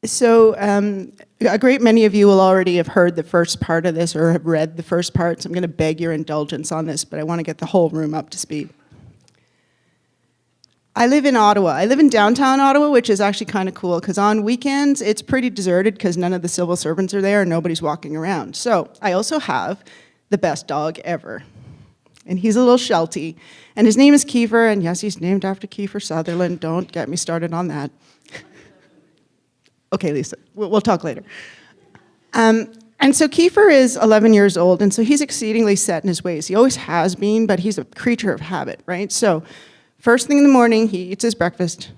So a great many of you will already have heard the first part of this or have read the first part, so I'm going to beg your indulgence on this, but I want to get the whole room up to speed. I live in Ottawa. I live in downtown Ottawa, which is actually kind of cool because on weekends it's pretty deserted because none of the civil servants are there and nobody's walking around. So I also have the best dog ever. And he's a little Sheltie. And his name is Kiefer, and yes, he's named after Kiefer Sutherland. Don't get me started on that. Okay, Lisa, we'll talk later. And so Kiefer is 11 years old, and so he's exceedingly set in his ways. He always has been, but he's a creature of habit, right? So first thing in the morning, he eats his breakfast.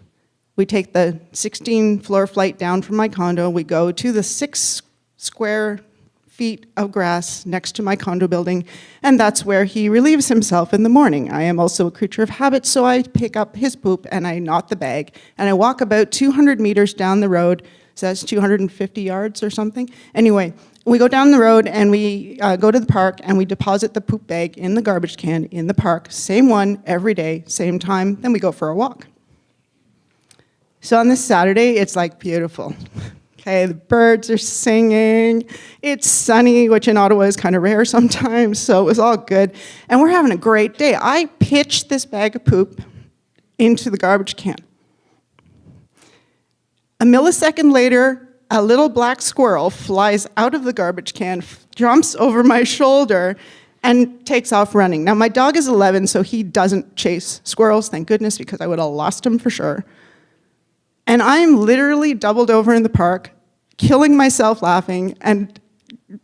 We take the 16-floor flight down from my condo. We go to the 6 square feet of grass next to my condo building, and that's where he relieves himself in the morning. I am also a creature of habit, so I pick up his poop and I knot the bag, and I walk about 200 meters down the road. So that's 250 yards or something. Anyway, we go down the road and we go to the park and we deposit the poop bag in the garbage can in the park, same one every day, same time, then we go for a walk. So on this Saturday, it's like beautiful. Okay, the birds are singing, it's sunny, which in Ottawa is kind of rare sometimes, so it was all good. And we're having a great day. I pitched this bag of poop into the garbage can. A millisecond later, a little black squirrel flies out of the garbage can, jumps over my shoulder, and takes off running. Now, my dog is 11, so he doesn't chase squirrels, thank goodness, because I would have lost him for sure. And I'm literally doubled over in the park, killing myself laughing and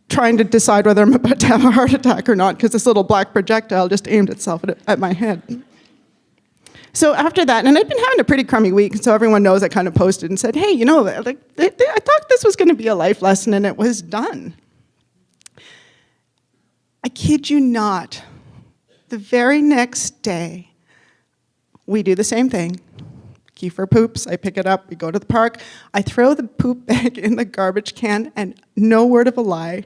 trying to decide whether I'm about to have a heart attack or not, because this little black projectile just aimed itself at my head. So after that, and I'd been having a pretty crummy week, so everyone knows I kind of posted and said, hey, you know, I thought this was going to be a life lesson, and it was done. I kid you not. The very next day, we do the same thing. Kiefer poops, I pick it up, we go to the park, I throw the poop bag in the garbage can, and no word of a lie,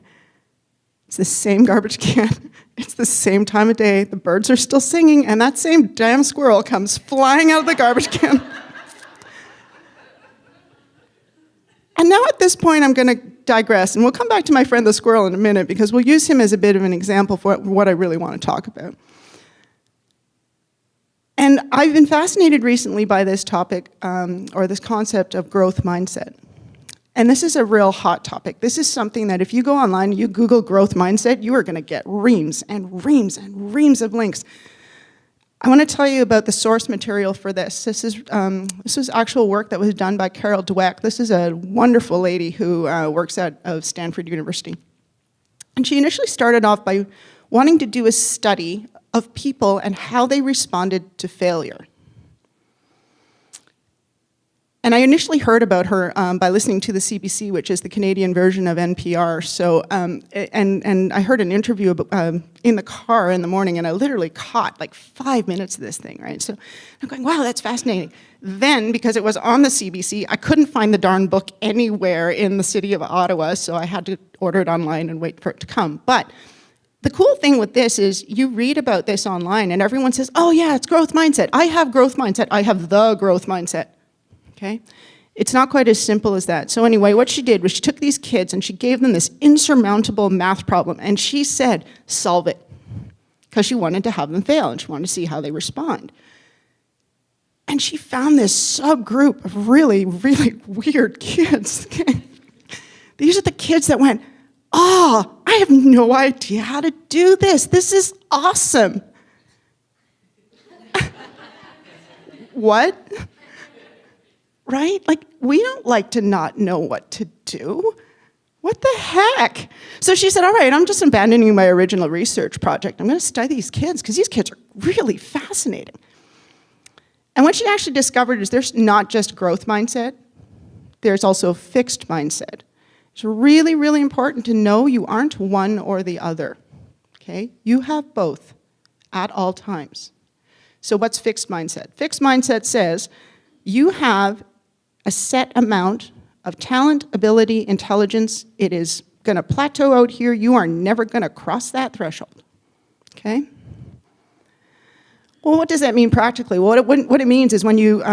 it's the same garbage can, it's the same time of day, the birds are still singing, and that same damn squirrel comes flying out of the garbage can. And now at this point, I'm going to digress, and we'll come back to my friend the squirrel in a minute, because we'll use him as a bit of an example for what I really want to talk about. And I've been fascinated recently by this topic, or this concept of growth mindset. And this is a real hot topic. This is something that if you go online and you Google growth mindset, you are going to get reams and reams and reams of links. I want to tell you about the source material for this. This was actual work that was done by Carol Dweck. This is a wonderful lady who works at Stanford University. And she initially started off by wanting to do a study of people and how they responded to failure. And I initially heard about her by listening to the CBC, which is the Canadian version of NPR. So, and I heard an interview in the car in the morning, and I literally caught like 5 minutes of this thing, right? So I'm going, wow, that's fascinating. Then, because it was on the CBC, I couldn't find the darn book anywhere in the city of Ottawa, so I had to order it online and wait for it to come. But the cool thing with this is you read about this online and everyone says, oh yeah, it's growth mindset. I have growth mindset. I have the growth mindset. Okay? It's not quite as simple as that. So anyway, what she did was she took these kids and she gave them this insurmountable math problem, and she said, solve it. Because she wanted to have them fail and she wanted to see how they respond. And she found this subgroup of really, really weird kids. These are the kids that went, oh, I have no idea how to do this. This is awesome. What? Right? Like, we don't like to not know what to do. What the heck? So she said, all right, I'm just abandoning my original research project. I'm going to study these kids because these kids are really fascinating. And what she actually discovered is there's not just growth mindset, there's also fixed mindset. It's really, really important to know you aren't one or the other, okay? You have both at all times. So what's fixed mindset? Fixed mindset says you have a set amount of talent, ability, intelligence. It is going to plateau out here. You are never going to cross that threshold, okay? Well, what does that mean practically? Well, what it means is when you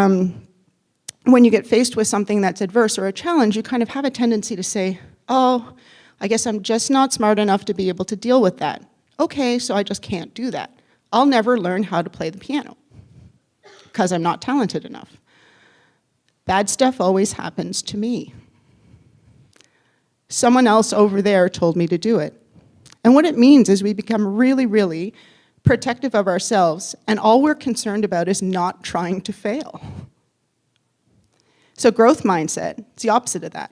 when you get faced with something that's adverse or a challenge, you kind of have a tendency to say, oh, I guess I'm just not smart enough to be able to deal with that. Okay, so I just can't do that. I'll never learn how to play the piano because I'm not talented enough. Bad stuff always happens to me. Someone else over there told me to do it. And what it means is we become really, really protective of ourselves, and all we're concerned about is not trying to fail. So growth mindset, it's the opposite of that.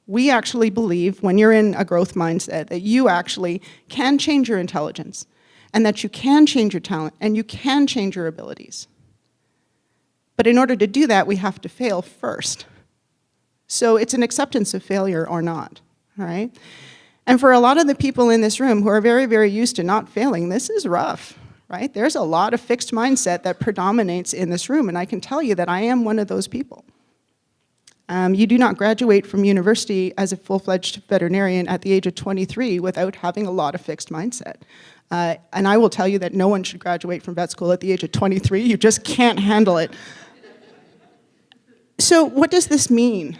We actually believe, when you're in a growth mindset, that you actually can change your intelligence, and that you can change your talent, and you can change your abilities. But in order to do that, we have to fail first. So it's an acceptance of failure or not, all right? And for a lot of the people in this room who are very, very used to not failing, this is rough, right? There's a lot of fixed mindset that predominates in this room, and I can tell you that I am one of those people. You do not graduate from university as a full-fledged veterinarian at the age of 23 without having a lot of fixed mindset. And I will tell you that no one should graduate from vet school at the age of 23. You just can't handle it. So what does this mean?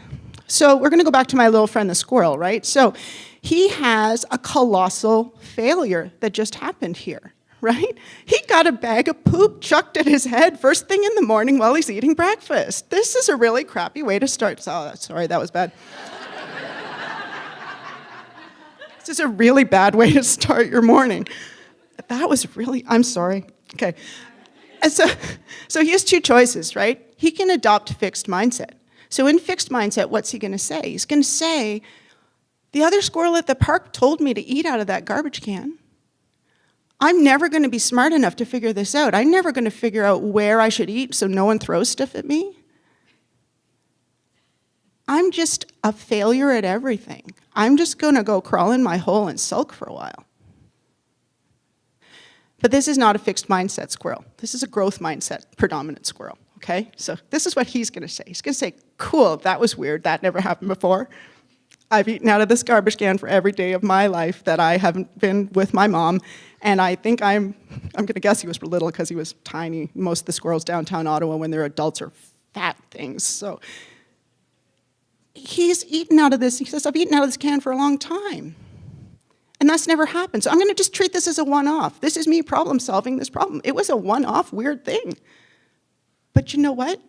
So we're going to go back to my little friend, the squirrel, right? So he has a colossal failure that just happened here, right? He got a bag of poop chucked at his head first thing in the morning while he's eating breakfast. This is a really crappy way to start. Oh, sorry, that was bad. This is a really bad way to start your morning. That was really, I'm sorry. Okay. And so he has two choices, right? He can adopt fixed mindset. So in fixed mindset, what's he going to say? He's going to say, the other squirrel at the park told me to eat out of that garbage can. I'm never going to be smart enough to figure this out. I'm never going to figure out where I should eat so no one throws stuff at me. I'm just a failure at everything. I'm just going to go crawl in my hole and sulk for a while. But this is not a fixed mindset squirrel. This is a growth mindset predominant squirrel, okay? So this is what he's going to say. He's going to say, cool, that was weird. That never happened before. I've eaten out of this garbage can for every day of my life that I haven't been with my mom. And I think I'm going to guess he was little because he was tiny. Most of the squirrels downtown Ottawa when they're adults are fat things. So he's eaten out of this. He says, I've eaten out of this can for a long time. And that's never happened. So I'm going to just treat this as a one-off. This is me problem solving this problem. It was a one-off weird thing. But you know what?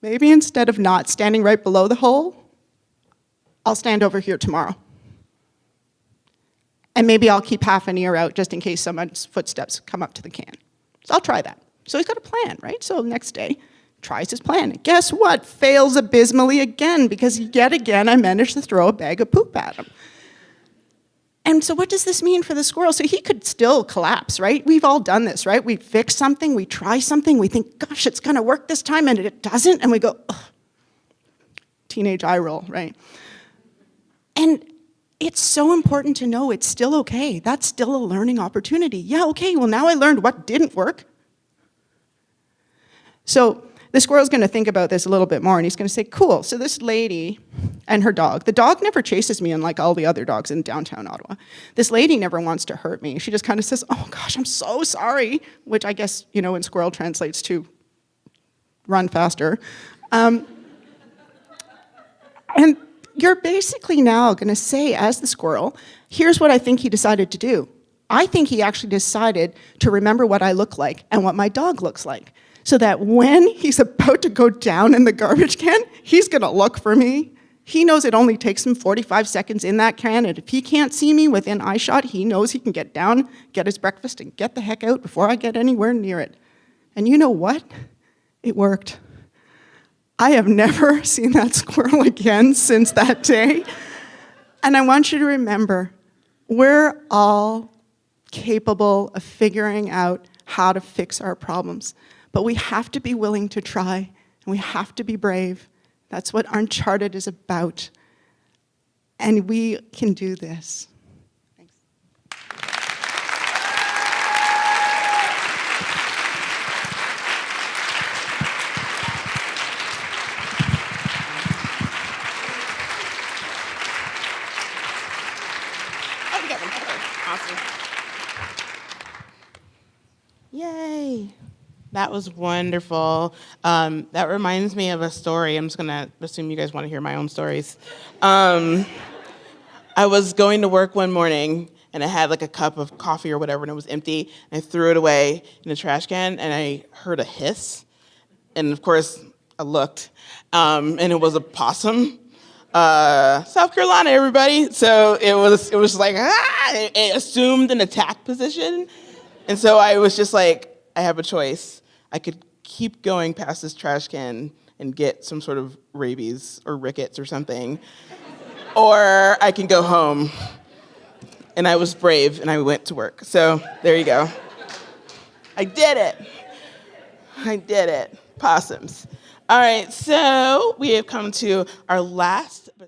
Maybe instead of not standing right below the hole, I'll stand over here tomorrow. And maybe I'll keep half an ear out just in case someone's footsteps come up to the can. So I'll try that. So he's got a plan, right? So next day, tries his plan. And guess what? Fails abysmally again because yet again I managed to throw a bag of poop at him. And so what does this mean for the squirrel? So he could still collapse, right? We've all done this, right? We fix something, we try something, we think, gosh, it's going to work this time, and it doesn't, and we go, ugh. Teenage eye roll, right? And it's so important to know it's still okay. That's still a learning opportunity. Yeah, okay, well, now I learned what didn't work. So the squirrel's going to think about this a little bit more, and he's going to say, cool, so this lady and her dog, the dog never chases me unlike all the other dogs in downtown Ottawa. This lady never wants to hurt me. She just kind of says, oh gosh, I'm so sorry, which I guess, in squirrel translates to run faster. And you're basically now going to say, as the squirrel, here's what I think he decided to do. I think he actually decided to remember what I look like and what my dog looks like, so that when he's about to go down in the garbage can, he's going to look for me. He knows it only takes him 45 seconds in that can, and if he can't see me within eye shot, he knows he can get down, get his breakfast, and get the heck out before I get anywhere near it. And you know what? It worked. I have never seen that squirrel again since that day. And I want you to remember, we're all capable of figuring out how to fix our problems. But we have to be willing to try, and we have to be brave. That's what Uncharted is about. And we can do this. Thanks. Oh, we got one better. Awesome. Yay. That was wonderful. That reminds me of a story. I'm just going to assume you guys want to hear my own stories. I was going to work one morning, and I had like a cup of coffee or whatever, and it was empty. And I threw it away in the trash can, and I heard a hiss. And of course, I looked, and it was a possum. South Carolina, everybody. So it was like, it assumed an attack position. And so I was just like, I have a choice. I could keep going past this trash can and get some sort of rabies or rickets or something, or I can go home. And I was brave, and I went to work. So there you go. I did it. I did it. Possums. All right, so we have come to our last